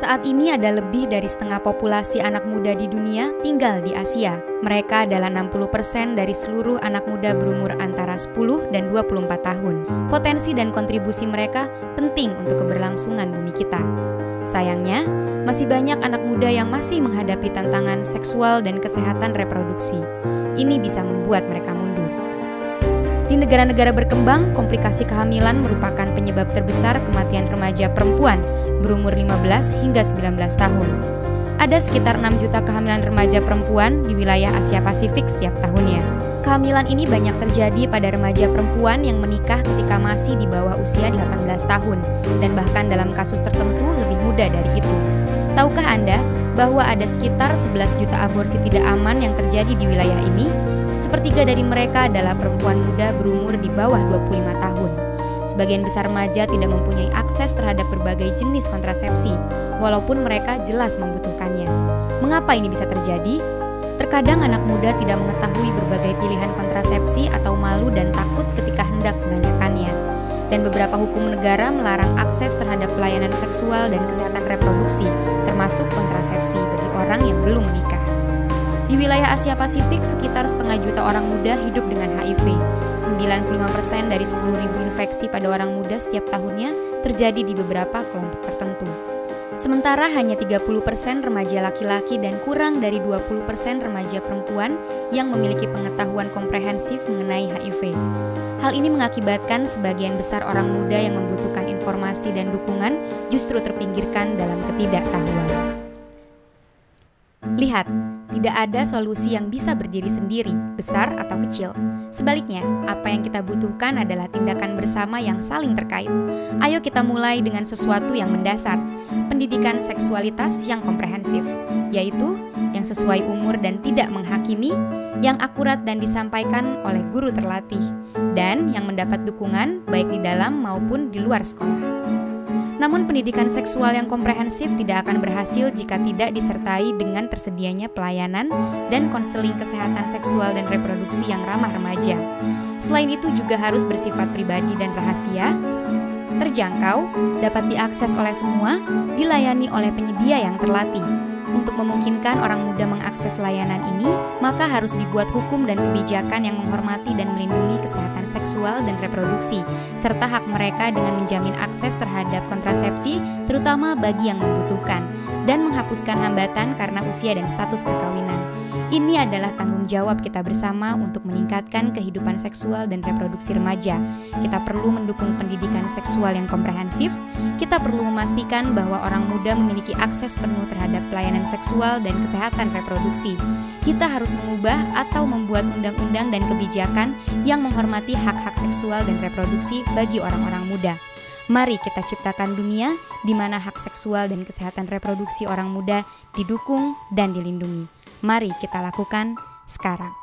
Saat ini ada lebih dari setengah populasi anak muda di dunia tinggal di Asia. Mereka adalah 60% dari seluruh anak muda berumur antara 10 dan 24 tahun. Potensi dan kontribusi mereka penting untuk keberlangsungan bumi kita. Sayangnya, masih banyak anak muda yang masih menghadapi tantangan seksual dan kesehatan reproduksi. Ini bisa membuat mereka mundur. Di negara-negara berkembang, komplikasi kehamilan merupakan penyebab terbesar kematian remaja perempuan berumur 15 hingga 19 tahun. Ada sekitar 6 juta kehamilan remaja perempuan di wilayah Asia Pasifik setiap tahunnya. Kehamilan ini banyak terjadi pada remaja perempuan yang menikah ketika masih di bawah usia 18 tahun, dan bahkan dalam kasus tertentu lebih muda dari itu. Tahukah Anda bahwa ada sekitar 11 juta aborsi tidak aman yang terjadi di wilayah ini? Sepertiga dari mereka adalah perempuan muda berumur di bawah 25 tahun. Sebagian besar remaja tidak mempunyai akses terhadap berbagai jenis kontrasepsi, walaupun mereka jelas membutuhkannya. Mengapa ini bisa terjadi? Terkadang anak muda tidak mengetahui berbagai pilihan kontrasepsi atau malu dan takut ketika hendak menanyakannya. Dan beberapa hukum negara melarang akses terhadap pelayanan seksual dan kesehatan reproduksi, termasuk kontrasepsi bagi orang yang belum menikah. Di wilayah Asia Pasifik, sekitar setengah juta orang muda hidup dengan HIV. 95% dari 10.000 infeksi pada orang muda setiap tahunnya terjadi di beberapa kelompok tertentu. Sementara hanya 30% remaja laki-laki dan kurang dari 20% remaja perempuan yang memiliki pengetahuan komprehensif mengenai HIV. Hal ini mengakibatkan sebagian besar orang muda yang membutuhkan informasi dan dukungan justru terpinggirkan dalam ketidaktahuan. Lihat, tidak ada solusi yang bisa berdiri sendiri, besar atau kecil. Sebaliknya, apa yang kita butuhkan adalah tindakan bersama yang saling terkait. Ayo kita mulai dengan sesuatu yang mendasar, pendidikan seksualitas yang komprehensif, yaitu yang sesuai umur dan tidak menghakimi, yang akurat dan disampaikan oleh guru terlatih, dan yang mendapat dukungan baik di dalam maupun di luar sekolah. Namun pendidikan seksual yang komprehensif tidak akan berhasil jika tidak disertai dengan tersedianya pelayanan dan konseling kesehatan seksual dan reproduksi yang ramah remaja. Selain itu juga harus bersifat pribadi dan rahasia, terjangkau, dapat diakses oleh semua, dilayani oleh penyedia yang terlatih. Untuk memungkinkan orang muda mengakses layanan ini, maka harus dibuat hukum dan kebijakan yang menghormati dan melindungi kesehatan seksual dan reproduksi, serta hak mereka dengan menjamin akses terhadap kontrasepsi, terutama bagi yang membutuhkan, dan menghapuskan hambatan karena usia dan status perkawinan. Ini adalah tanggung jawab kita bersama untuk meningkatkan kehidupan seksual dan reproduksi remaja. Kita perlu mendukung pendidikan seksual yang komprehensif. Kita perlu memastikan bahwa orang muda memiliki akses penuh terhadap pelayanan seksual dan kesehatan reproduksi. Kita harus mengubah atau membuat undang-undang dan kebijakan yang menghormati hak-hak seksual dan reproduksi bagi orang-orang muda. Mari kita ciptakan dunia di mana hak seksual dan kesehatan reproduksi orang muda didukung dan dilindungi. Mari kita lakukan sekarang.